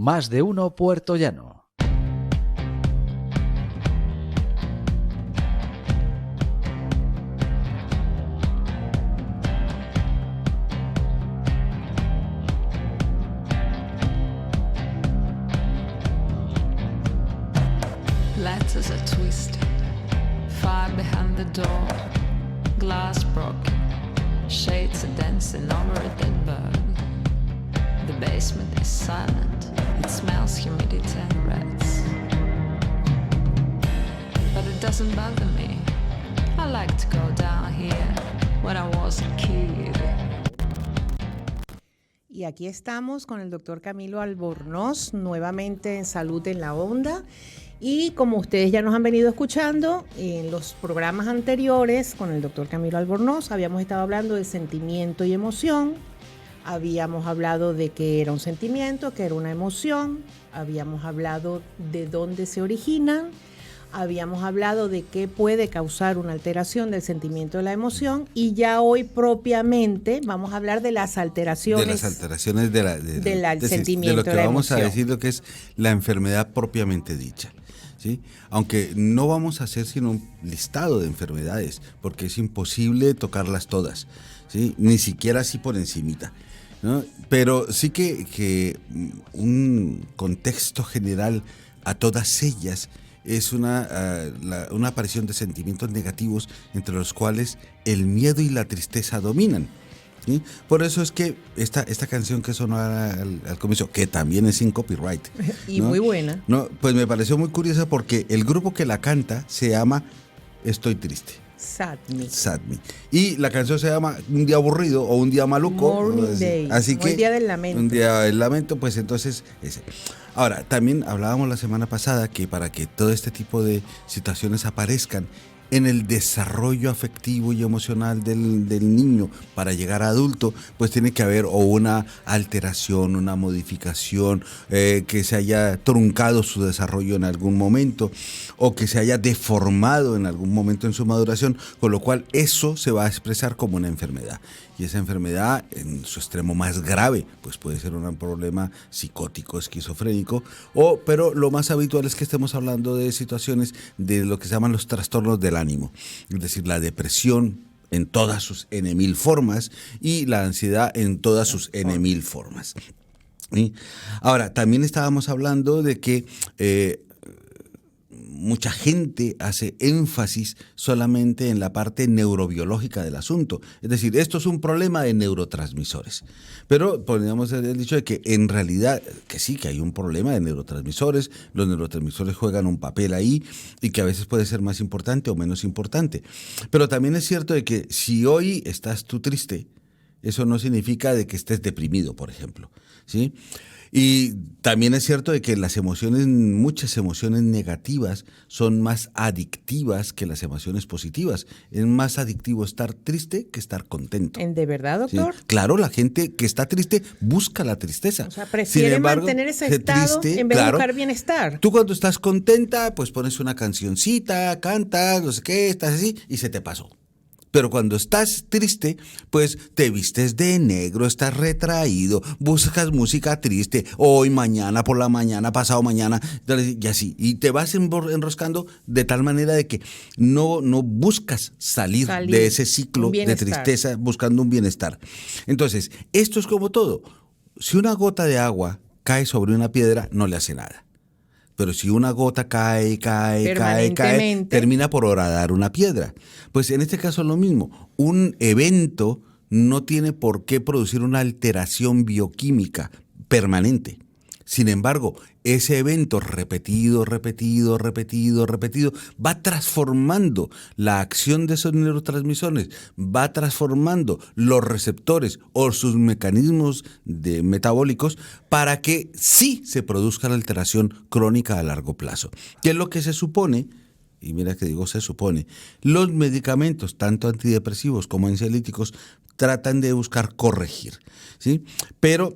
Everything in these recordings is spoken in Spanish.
Más de uno puertollano. Letters are twisted, fire behind the door, glass broken, shades are dancing over a dead bird. The basement is silent, it smells humidity and rats. But it doesn't bother me, I like to go down here when I was a kid. Y aquí estamos con el doctor Camilo Albornoz, nuevamente en Salud en la Onda. Y como ustedes ya nos han venido escuchando, en los programas anteriores con el doctor Camilo Albornoz habíamos estado hablando de sentimiento y emoción, habíamos hablado de qué era un sentimiento, qué era una emoción, habíamos hablado de dónde se originan, habíamos hablado de qué puede causar una alteración del sentimiento de la emoción y ya hoy propiamente vamos a hablar de las alteraciones. De las alteraciones del sentimiento, de lo que de la vamos emoción. a decir, lo que es la enfermedad propiamente dicha. ¿Sí? Aunque no vamos a hacer sino un listado de enfermedades, porque es imposible tocarlas todas, ¿sí? Ni siquiera así por encimita, ¿no? Pero sí que un contexto general a todas ellas es una aparición de sentimientos negativos entre los cuales el miedo y la tristeza dominan. ¿Sí? Por eso es que esta canción que sonó al comienzo, que también es sin copyright, Y ¿no? muy buena. No, pues me pareció muy curiosa porque el grupo que la canta se llama Estoy Triste. Sad Me. Sad Me. Y la canción se llama Un Día Aburrido o Un Día Maluco. Morning Day. Así O que El Día del Lamento. Un Día del Lamento, pues entonces ese. Ahora, también hablábamos la semana pasada que para que todo este tipo de situaciones aparezcan en el desarrollo afectivo y emocional del niño para llegar a adulto, pues tiene que haber o una alteración, una modificación, que se haya truncado su desarrollo en algún momento o que se haya deformado en algún momento en su maduración, con lo cual eso se va a expresar como una enfermedad. Y esa enfermedad, en su extremo más grave, pues puede ser un problema psicótico, esquizofrénico, pero lo más habitual es que estemos hablando de situaciones de lo que se llaman los trastornos del ánimo, es decir, la depresión en todas sus N.000 formas y la ansiedad en todas sus N.000 formas. ¿Sí? Ahora, también estábamos hablando de que mucha gente hace énfasis solamente en la parte neurobiológica del asunto. Es decir, esto es un problema de neurotransmisores. Pero podríamos haber dicho de que en realidad, que sí, que hay un problema de neurotransmisores, los neurotransmisores juegan un papel ahí y que a veces puede ser más importante o menos importante. Pero también es cierto de que si hoy estás tú triste, eso no significa de que estés deprimido, por ejemplo, ¿sí? Y también es cierto de que las emociones, muchas emociones negativas son más adictivas que las emociones positivas. Es más adictivo estar triste que estar contento. ¿De verdad, doctor? ¿Sí? Claro, la gente que está triste busca la tristeza. O sea, prefiere mantener ese estado en vez de buscar bienestar. Tú cuando estás contenta, pues pones una cancioncita, cantas, no sé qué, estás así y se te pasó. Pero cuando estás triste, pues te vistes de negro, estás retraído, buscas música triste, hoy, mañana, por la mañana, pasado mañana, y así. Y te vas enroscando de tal manera de que no buscas salir de ese ciclo de tristeza buscando un bienestar. Entonces, esto es como todo. Si una gota de agua cae sobre una piedra, no le hace nada. Pero si una gota cae, termina por horadar una piedra. Pues en este caso es lo mismo. Un evento no tiene por qué producir una alteración bioquímica permanente. Sin embargo, ese evento repetido, va transformando la acción de esos neurotransmisores, va transformando los receptores o sus mecanismos metabólicos para que sí se produzca la alteración crónica a largo plazo. ¿Qué es lo que se supone? Y mira que digo se supone. Los medicamentos, tanto antidepresivos como ansiolíticos, tratan de buscar corregir, ¿sí? Pero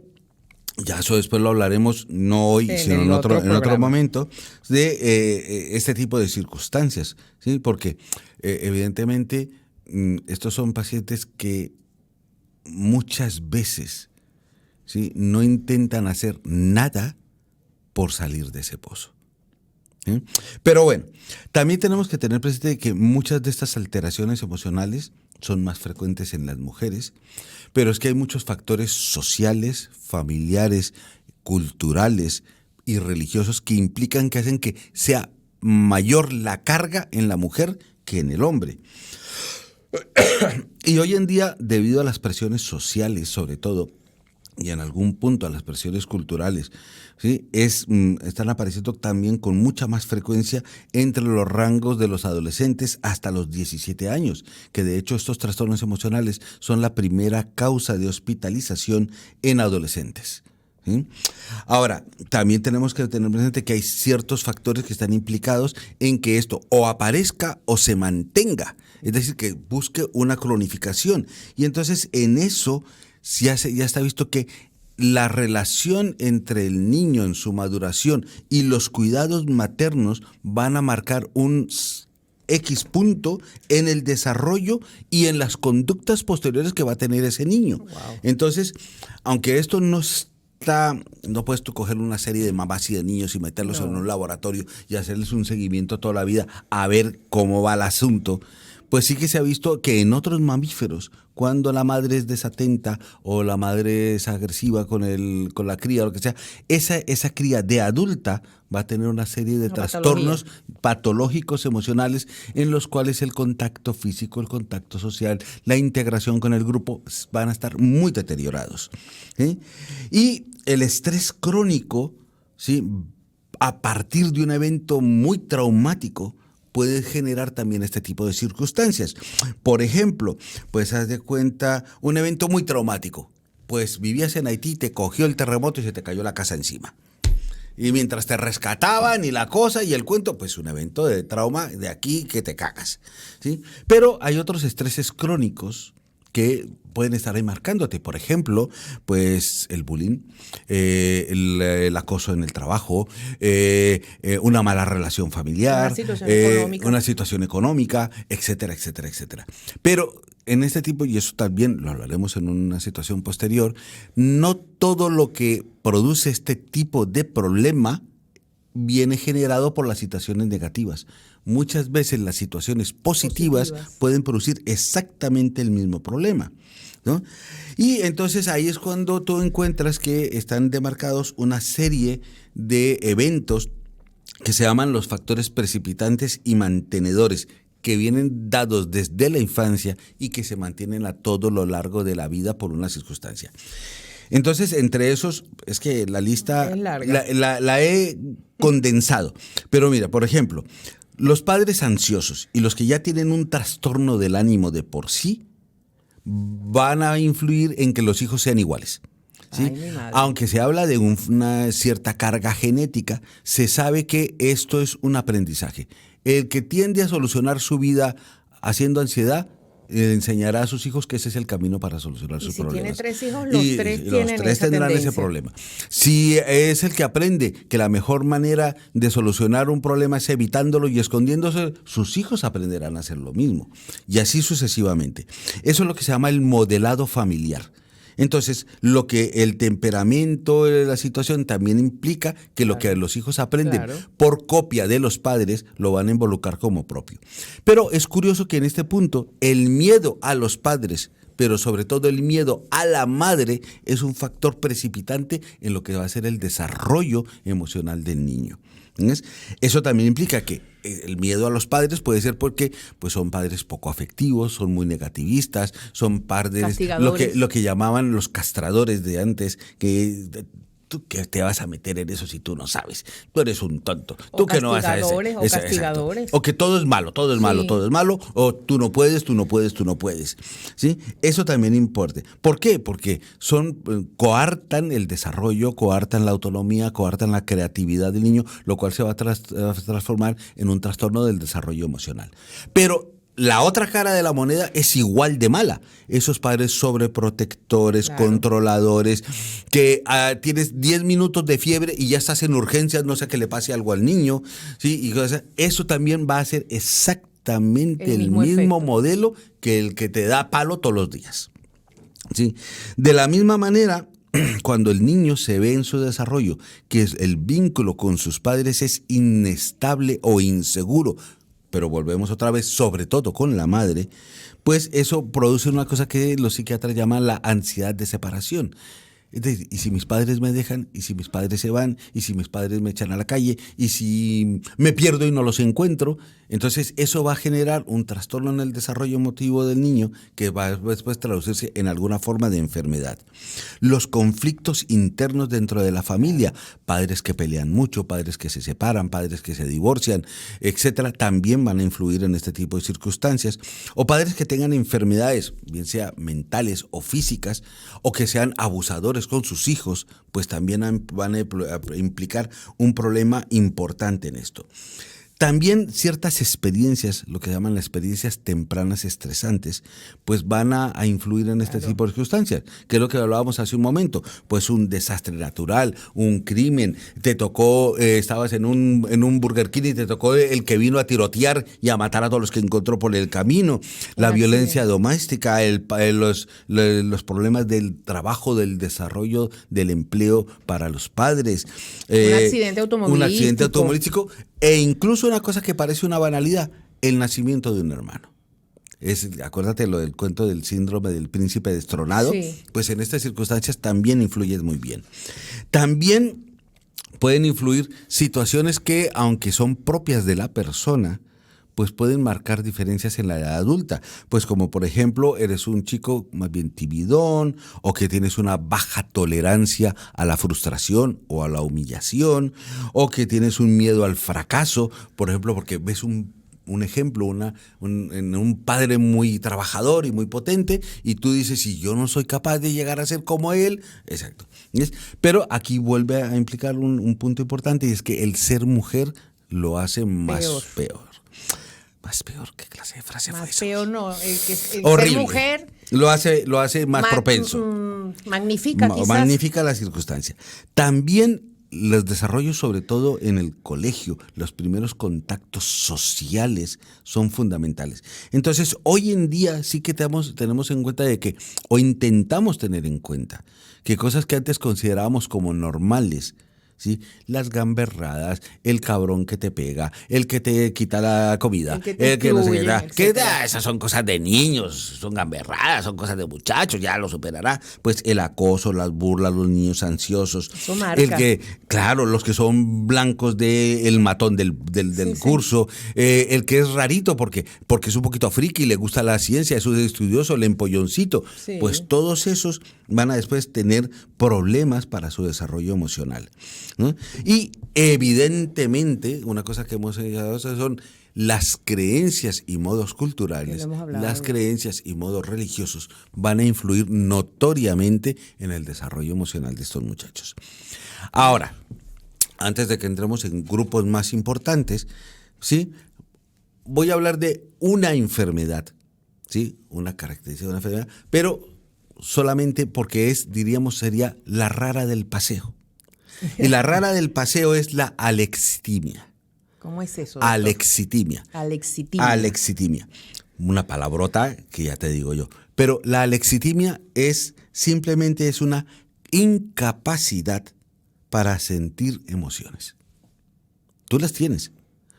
ya eso después lo hablaremos, no hoy, sino en otro momento, de este tipo de circunstancias, ¿sí? Porque evidentemente estos son pacientes que muchas veces, ¿sí?, no intentan hacer nada por salir de ese pozo. ¿Sí? Pero bueno, también tenemos que tener presente que muchas de estas alteraciones emocionales son más frecuentes en las mujeres, pero es que hay muchos factores sociales, familiares, culturales y religiosos que implican que hacen que sea mayor la carga en la mujer que en el hombre. Y hoy en día, debido a las presiones sociales, sobre todo, y en algún punto a las presiones culturales, ¿sí? Están apareciendo también con mucha más frecuencia entre los rangos de los adolescentes hasta los 17 años, que de hecho estos trastornos emocionales son la primera causa de hospitalización en adolescentes. ¿Sí? Ahora, también tenemos que tener presente que hay ciertos factores que están implicados en que esto o aparezca o se mantenga, es decir, que busque una cronificación. Y entonces en eso ya está visto que la relación entre el niño en su maduración y los cuidados maternos van a marcar un X punto en el desarrollo y en las conductas posteriores que va a tener ese niño. Wow. Entonces, aunque esto no puedes tú coger una serie de mamás y de niños y meterlos en un laboratorio y hacerles un seguimiento toda la vida a ver cómo va el asunto. Pues sí que se ha visto que en otros mamíferos, cuando la madre es desatenta o la madre es agresiva con la cría o lo que sea, esa cría de adulta va a tener una serie de trastornos patológicos emocionales en los cuales el contacto físico, el contacto social, la integración con el grupo van a estar muy deteriorados. ¿Sí? Y el estrés crónico, ¿sí?, a partir de un evento muy traumático, puede generar también este tipo de circunstancias. Por ejemplo, pues haz de cuenta un evento muy traumático. Pues vivías en Haití, te cogió el terremoto y se te cayó la casa encima. Y mientras te rescataban y la cosa y el cuento, pues un evento de trauma de aquí que te cagas, ¿sí? Pero hay otros estreses crónicos que pueden estar ahí marcándote. Por ejemplo, pues el bullying, el acoso en el trabajo, una mala relación familiar, una situación económica, etcétera, etcétera, etcétera. Pero en este tipo, y eso también lo hablaremos en una situación posterior, no todo lo que produce este tipo de problema viene generado por las situaciones negativas. Muchas veces las situaciones positivas pueden producir exactamente el mismo problema, ¿no? Y entonces ahí es cuando tú encuentras que están demarcados una serie de eventos que se llaman los factores precipitantes y mantenedores, que vienen dados desde la infancia y que se mantienen a todo lo largo de la vida por una circunstancia. Entonces, entre esos, es que la lista es larga. La he condensado. Pero mira, por ejemplo, los padres ansiosos y los que ya tienen un trastorno del ánimo de por sí van a influir en que los hijos sean iguales. ¿Sí? Aunque se habla de una cierta carga genética, se sabe que esto es un aprendizaje. El que tiende a solucionar su vida haciendo ansiedad, enseñará a sus hijos que ese es el camino para solucionar sus problemas. Y si tiene 3 hijos, los tres tendrán tendencia. ese problema. Si es el que aprende que la mejor manera de solucionar un problema es evitándolo y escondiéndose, sus hijos aprenderán a hacer lo mismo. Y así sucesivamente. Eso es lo que se llama el modelado familiar. Entonces, lo que el temperamento de la situación también implica que lo que los hijos aprenden por copia de los padres lo van a involucrar como propio. Pero es curioso que en este punto el miedo a los padres, pero sobre todo el miedo a la madre, es un factor precipitante en lo que va a ser el desarrollo emocional del niño. ¿Ves? Eso también implica que el miedo a los padres puede ser porque pues son padres poco afectivos, son muy negativistas, son padres lo que llamaban los castradores de antes, que tú que te vas a meter en eso si tú no sabes, tú eres un tonto, tú que no vas a ese, o castigadores. O que todo es malo, todo es malo, todo es malo, o tú no puedes, ¿sí? Eso también importa. ¿Por qué? Porque coartan el desarrollo, coartan la autonomía, coartan la creatividad del niño, lo cual se va a transformar en un trastorno del desarrollo emocional. Pero la otra cara de la moneda es igual de mala. Esos padres sobreprotectores, controladores, que tienes 10 minutos de fiebre y ya estás en urgencias, no sé que le pase algo al niño, ¿sí? Y eso también va a ser exactamente el mismo modelo que el que te da palo todos los días, ¿sí? De la misma manera, cuando el niño se ve en su desarrollo que el vínculo con sus padres es inestable o inseguro, pero volvemos otra vez, sobre todo con la madre, pues eso produce una cosa que los psiquiatras llaman la ansiedad de separación. Es decir, ¿y si mis padres me dejan? ¿Y si mis padres se van? ¿Y si mis padres me echan a la calle? ¿Y si me pierdo y no los encuentro? Entonces eso va a generar un trastorno en el desarrollo emotivo del niño que va a después traducirse en alguna forma de enfermedad. Los conflictos internos dentro de la familia, padres que pelean mucho, padres que se separan, padres que se divorcian, etcétera, también van a influir en este tipo de circunstancias. O padres que tengan enfermedades, bien sea mentales o físicas, o que sean abusadores con sus hijos, pues también van a implicar un problema importante en esto. También ciertas experiencias, lo que llaman las experiencias tempranas estresantes, pues van a influir en este tipo de circunstancias, que es lo que hablábamos hace un momento, pues un desastre natural, un crimen, te tocó, estabas en un Burger King y te tocó el que vino a tirotear y a matar a todos los que encontró por el camino, la violencia doméstica, los problemas del trabajo, del desarrollo, del empleo para los padres. Un accidente automovilístico. Un accidente automovilístico. E incluso una cosa que parece una banalidad, el nacimiento de un hermano. Acuérdate lo del cuento del síndrome del príncipe destronado, sí. Pues en estas circunstancias también influye muy bien. También pueden influir situaciones que, aunque son propias de la persona, pues pueden marcar diferencias en la edad adulta. Pues como por ejemplo, eres un chico más bien timidón o que tienes una baja tolerancia a la frustración o a la humillación o que tienes un miedo al fracaso, por ejemplo, porque ves un ejemplo, un padre muy trabajador y muy potente y tú dices, si yo no soy capaz de llegar a ser como él, exacto. Pero aquí vuelve a implicar un punto importante y es que el ser mujer lo hace más peor. Más peor, ¿qué clase de frase fue esa? Más peor no, el horrible. Ser mujer lo hace más propenso. Magnifica quizás. Magnifica la circunstancia. También los desarrollos, sobre todo en el colegio, los primeros contactos sociales son fundamentales. Entonces, hoy en día sí que tenemos en cuenta de que, o intentamos tener en cuenta, que cosas que antes considerábamos como normales, ¿sí? Las gamberradas, el cabrón que te pega, el que te quita la comida, el que no sé qué, esas son cosas de niños, son gamberradas, son cosas de muchachos, ya lo superará. Pues el acoso, las burlas, los niños ansiosos, claro, los que son blancos del matón del curso, el que es rarito porque es un poquito friki, le gusta la ciencia, es un estudioso, el empolloncito, pues todos esos van a después tener problemas para su desarrollo emocional, ¿no? Y evidentemente, una cosa que hemos llegado son las creencias y modos culturales, las creencias y modos religiosos van a influir notoriamente en el desarrollo emocional de estos muchachos. Ahora, antes de que entremos en grupos más importantes, ¿sí? Voy a hablar de una enfermedad, ¿sí? Una característica de una enfermedad, pero solamente porque sería la rara del paseo. Y la rara del paseo es la alexitimia. ¿Cómo es eso? Alexitimia. Alexitimia. Una palabrota que ya te digo yo. Pero la alexitimia simplemente es una incapacidad para sentir emociones. Tú las tienes,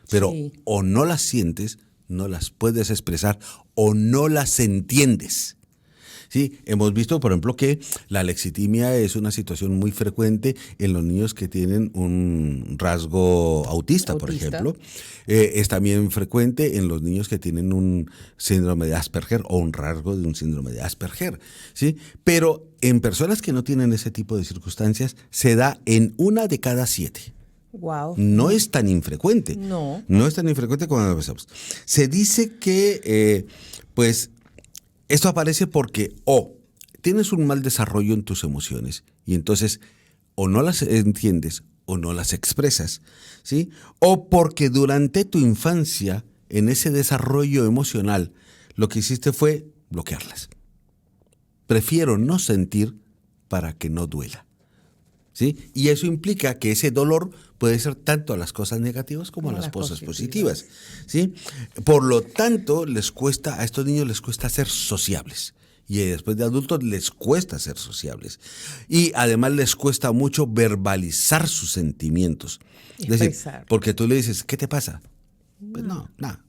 pero o no las sientes, no las puedes expresar o no las entiendes. Sí, hemos visto, por ejemplo, que la alexitimia es una situación muy frecuente en los niños que tienen un rasgo autista, por ejemplo. Es también frecuente en los niños que tienen un síndrome de Asperger o un rasgo de un síndrome de Asperger, ¿sí? Pero en personas que no tienen ese tipo de circunstancias se da en 1 de cada 7. Wow. No es tan infrecuente. No es tan infrecuente como lo pensamos. Se dice que, esto aparece porque tienes un mal desarrollo en tus emociones y entonces o no las entiendes o no las expresas, ¿sí? O porque durante tu infancia, en ese desarrollo emocional, lo que hiciste fue bloquearlas. Prefiero no sentir para que no duela, ¿sí? Y eso implica que ese dolor puede ser tanto a las cosas negativas como a las cosas positivas, ¿sí? Por lo tanto, a estos niños les cuesta ser sociables. y después de adultos les cuesta ser sociables. Y además les cuesta mucho verbalizar sus sentimientos. Es decir, Expresar. porque tú le dices, ¿qué te pasa? Pues no, nada.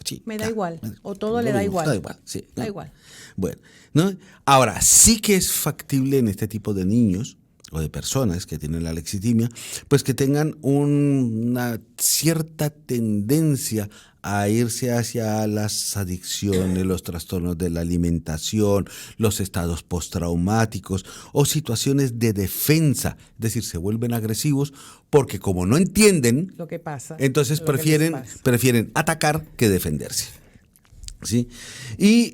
Sí, Me da ya, igual, me- o todo le da igual. Da igual, sí. Da ¿no? igual. Bueno, ¿no? Ahora, sí que es factible en este tipo de niños o de personas que tienen la lexitimia, pues que tengan una cierta tendencia a irse hacia las adicciones, los trastornos de la alimentación, los estados postraumáticos o situaciones de defensa, es decir, se vuelven agresivos porque como no entienden, Lo que pasa. entonces lo que les pasa. prefieren atacar que defenderse. ¿Sí? Y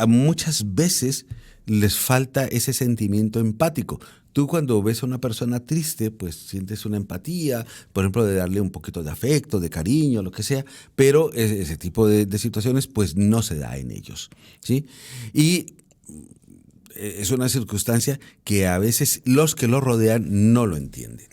muchas veces les falta ese sentimiento empático. Tú cuando ves a una persona triste, pues sientes una empatía, por ejemplo, de darle un poquito de afecto, de cariño, lo que sea, pero ese tipo de situaciones pues no se da en ellos. ¿Sí? Y es una circunstancia que a veces los que lo rodean no lo entienden.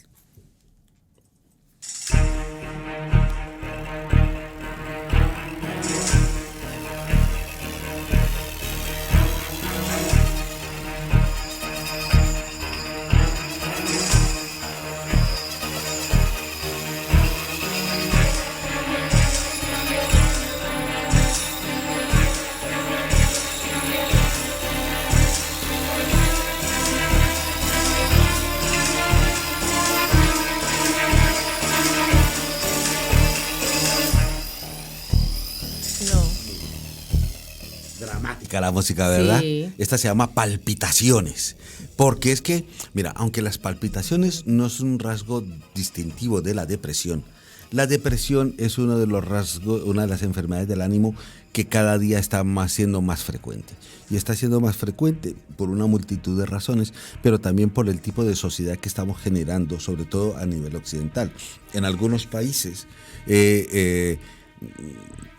No. Dramática la música, ¿verdad? Sí. Esta se llama palpitaciones. Porque es que, mira, aunque las palpitaciones no es un rasgo distintivo de la depresión es uno de los rasgos, una de las enfermedades del ánimo que cada día está siendo más frecuente. Y está siendo más frecuente por una multitud de razones, pero también por el tipo de sociedad que estamos generando, sobre todo a nivel occidental. En algunos países,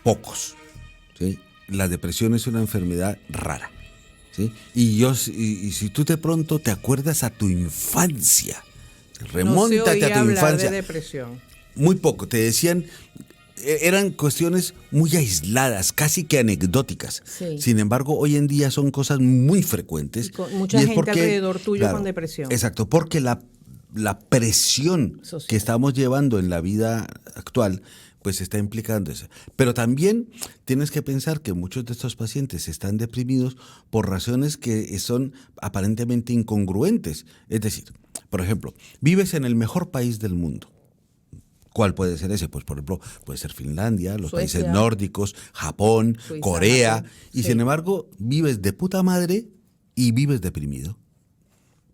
pocos, ¿sí? La depresión es una enfermedad rara, ¿sí? Y si tú de pronto te acuerdas a tu infancia, remóntate no se oía a tu hablar infancia, de depresión. muy poco, te decían, eran cuestiones muy aisladas, casi que anecdóticas. Sí. Sin embargo, hoy en día son cosas muy frecuentes. Y con mucha es gente alrededor tuyo con depresión. Exacto, porque la presión Social. que estamos llevando en la vida actual pues está implicando eso. Pero también tienes que pensar que muchos de estos pacientes están deprimidos por razones que son aparentemente incongruentes. Es decir, por ejemplo, vives en el mejor país del mundo. ¿Cuál puede ser ese? Pues, por ejemplo, puede ser Finlandia, los Suecia. países nórdicos, Japón, Suiza, Corea. Japón. Y Sí. sin embargo, vives de puta madre y vives deprimido.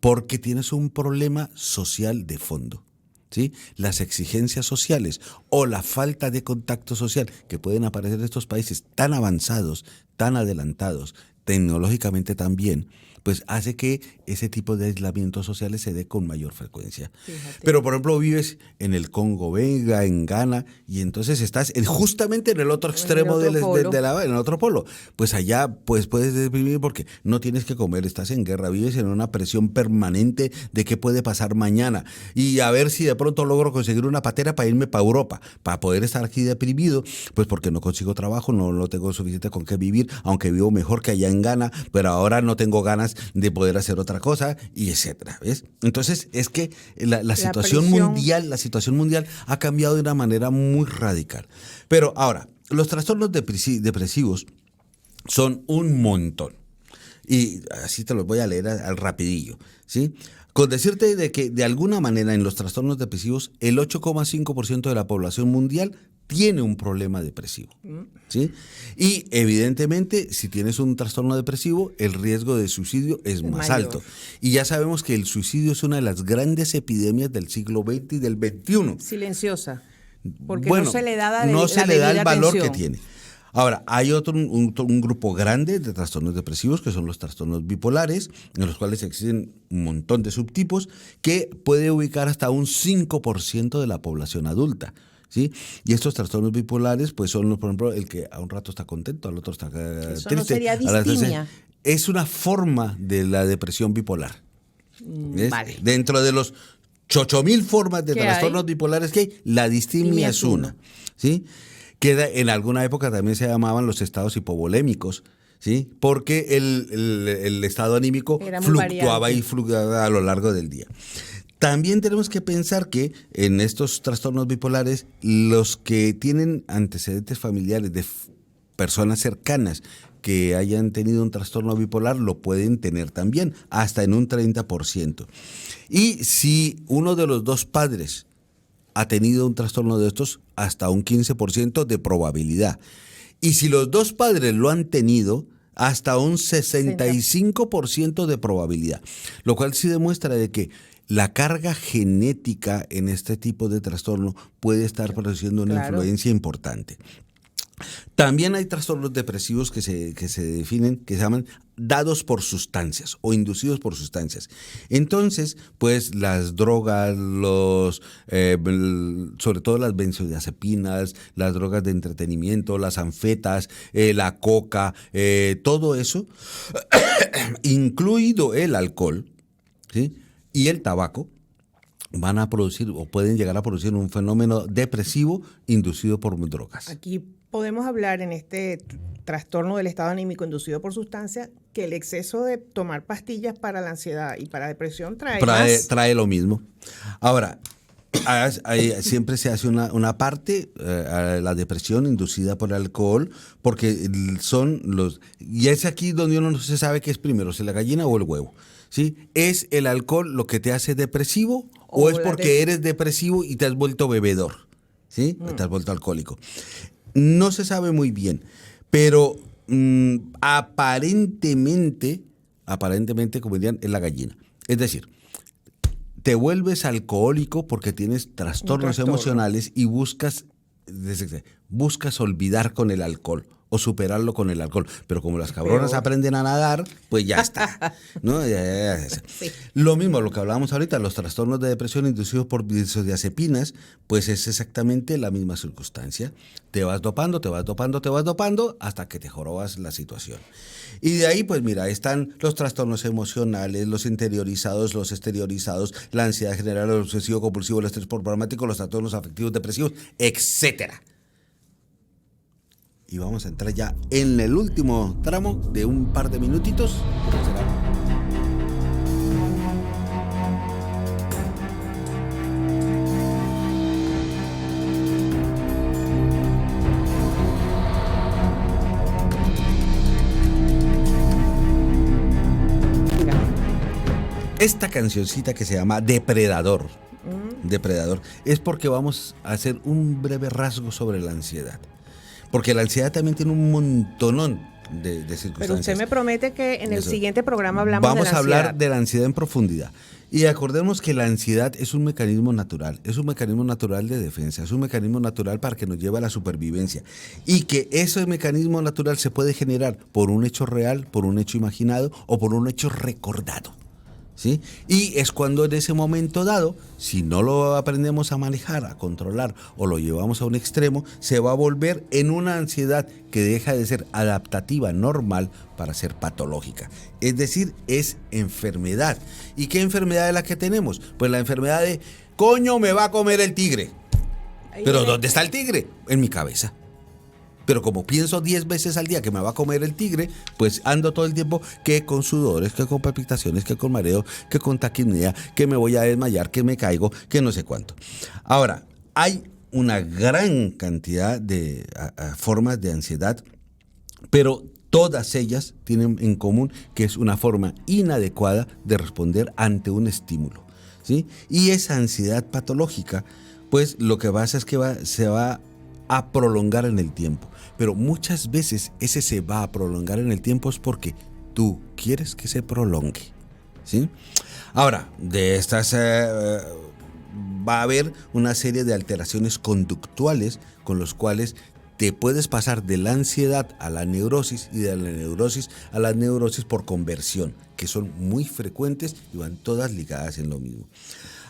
Porque tienes un problema social de fondo. ¿Sí? Las exigencias sociales o la falta de contacto social que pueden aparecer en estos países tan avanzados, tan adelantados, tecnológicamente también, pues hace que ese tipo de aislamientos sociales se dé con mayor frecuencia. Fíjate. Pero, por ejemplo, vives en el Congo Belga, en Ghana, y entonces estás justamente en el otro extremo otro polo. en el otro polo. Pues allá pues puedes deprimir porque no tienes que comer, estás en guerra, vives en una presión permanente de qué puede pasar mañana. Y a ver si de pronto logro conseguir una patera para irme para Europa, para poder estar aquí deprimido, pues porque no consigo trabajo, no tengo suficiente con qué vivir, aunque vivo mejor que allá en Ghana, pero ahora no tengo ganas de poder hacer otra cosa, y etcétera, ¿ves? Entonces es que la situación mundial ha cambiado de una manera muy radical. Pero ahora, los trastornos depresivos son un montón. Y así te los voy a leer al rapidillo, ¿sí? Con decirte de que de alguna manera en los trastornos depresivos el 8,5% de la población mundial tiene un problema depresivo, ¿sí? Y evidentemente si tienes un trastorno depresivo el riesgo de suicidio es más mayor. alto. Y ya sabemos que el suicidio es una de las grandes epidemias del siglo XX y del XXI. Silenciosa. Porque Bueno, no se le da no se le da el valor que atención. tiene. Ahora, hay un grupo grande de trastornos depresivos que son los trastornos bipolares, en los cuales existen un montón de subtipos que puede ubicar hasta un 5% de la población adulta, ¿sí? Y estos trastornos bipolares pues son, por ejemplo, el que a un rato está contento, al otro está Eso triste. no sería a la tercera- distimia. Es una forma de la depresión bipolar. ¿Ves? Vale. Dentro de los 8,000 formas de ¿Qué trastornos hay? bipolares que hay, la distimia es una, ¿sí? Que en alguna época también se llamaban los estados hipovolémicos, ¿sí? Porque el estado anímico Era muy fluctuaba variante. y fluctuaba a lo largo del día. También tenemos que pensar que en estos trastornos bipolares, los que tienen antecedentes familiares de personas cercanas que hayan tenido un trastorno bipolar lo pueden tener también, hasta en un 30%. Y si uno de los dos padres ha tenido un trastorno de estos, hasta un 15% de probabilidad. Y si los dos padres lo han tenido, hasta un 65% de probabilidad. Lo cual sí demuestra de que la carga genética en este tipo de trastorno puede estar produciendo una Claro. influencia importante. También hay trastornos depresivos que se definen, que se llaman dados por sustancias o inducidos por sustancias. Entonces, pues las drogas, sobre todo las benzodiazepinas, las drogas de entretenimiento, las anfetas, la coca, todo eso, incluido el alcohol, ¿sí? Y el tabaco, van a producir o pueden llegar a producir un fenómeno depresivo inducido por drogas. Aquí podemos hablar en este trastorno del estado anímico inducido por sustancia que el exceso de tomar pastillas para la ansiedad y para depresión Trae lo mismo. Ahora, siempre se hace una parte a la depresión inducida por el alcohol, porque son los... Y es aquí donde uno no se sabe qué es primero, si la gallina o el huevo. ¿Sí? ¿Es el alcohol lo que te hace depresivo o es porque eres depresivo y te has vuelto bebedor? ¿Sí? Te has vuelto alcohólico. No se sabe muy bien, pero aparentemente, como dirían, es la gallina. Es decir, te vuelves alcohólico porque tienes trastornos emocionales y buscas olvidar con el alcohol o superarlo con el alcohol. Pero como las cabronas aprenden a nadar, pues ya está, ¿no? Sí. Lo mismo, lo que hablábamos ahorita, los trastornos de depresión inducidos por benzodiazepinas, pues es exactamente la misma circunstancia. Te vas dopando hasta que te jorobas la situación. Y de ahí, pues mira, están los trastornos emocionales, los interiorizados, los exteriorizados, la ansiedad general, el obsesivo compulsivo, el estrés postraumático, los trastornos afectivos depresivos, etcétera. Y vamos a entrar ya en el último tramo de un par de minutitos. Esta cancioncita que se llama Depredador. Depredador. Es porque vamos a hacer un breve rasgo sobre la ansiedad. Porque la ansiedad también tiene un montonón de circunstancias. Pero usted me promete que en el siguiente programa hablamos de la ansiedad. Vamos a hablar de la ansiedad en profundidad. Y acordemos que la ansiedad es un mecanismo natural, es un mecanismo natural de defensa, es un mecanismo natural para que nos lleve a la supervivencia. Y que ese mecanismo natural se puede generar por un hecho real, por un hecho imaginado o por un hecho recordado. ¿Sí? Y es cuando en ese momento dado, si no lo aprendemos a manejar, a controlar o lo llevamos a un extremo, se va a volver en una ansiedad que deja de ser adaptativa, normal, para ser patológica. Es decir, es enfermedad. ¿Y qué enfermedad es la que tenemos? Pues la enfermedad de, coño, me va a comer el tigre. Pero ¿dónde está el tigre? En mi cabeza. Pero como pienso 10 veces al día que me va a comer el tigre, pues ando todo el tiempo que con sudores, que con palpitaciones, que con mareo, que con taquipnea, que me voy a desmayar, que me caigo, que no sé cuánto. Ahora, hay una gran cantidad de formas de ansiedad, pero todas ellas tienen en común que es una forma inadecuada de responder ante un estímulo, ¿sí? Y esa ansiedad patológica, pues lo que pasa es que se va a prolongar en el tiempo. Pero muchas veces ese se va a prolongar en el tiempo es porque tú quieres que se prolongue, ¿sí? Ahora, de estas va a haber una serie de alteraciones conductuales con los cuales te puedes pasar de la ansiedad a la neurosis y de la neurosis a la neurosis por conversión, que son muy frecuentes y van todas ligadas en lo mismo.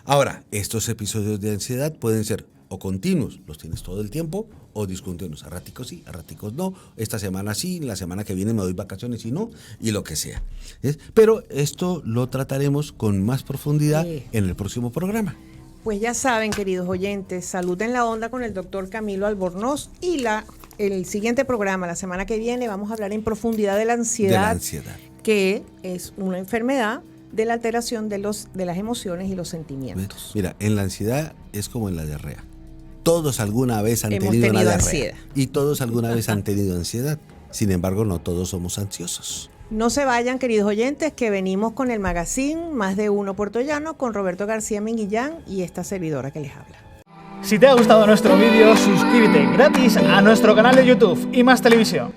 Ahora, estos episodios de ansiedad pueden ser o continuos, los tienes todo el tiempo, o discontinuos, a raticos sí, a raticos no, esta semana sí, la semana que viene me doy vacaciones y no, y lo que sea. ¿Sí? Pero esto lo trataremos con más profundidad en el próximo programa. Pues ya saben, queridos oyentes, Salud en la Onda con el doctor Camilo Albornoz y la el siguiente programa, la semana que viene, vamos a hablar en profundidad de la ansiedad, que es una enfermedad de la alteración de las emociones y los sentimientos. Mira, en la ansiedad es como en la diarrea. Todos alguna vez han Hemos tenido una tenido diarrea. ansiedad. Y todos alguna vez han tenido ansiedad. Sin embargo, no todos somos ansiosos. No se vayan, queridos oyentes, que venimos con el magazine Más de Uno Puertollano con Roberto García Minguillán y esta servidora que les habla. Si te ha gustado nuestro vídeo, suscríbete gratis a nuestro canal de YouTube y Más Televisión.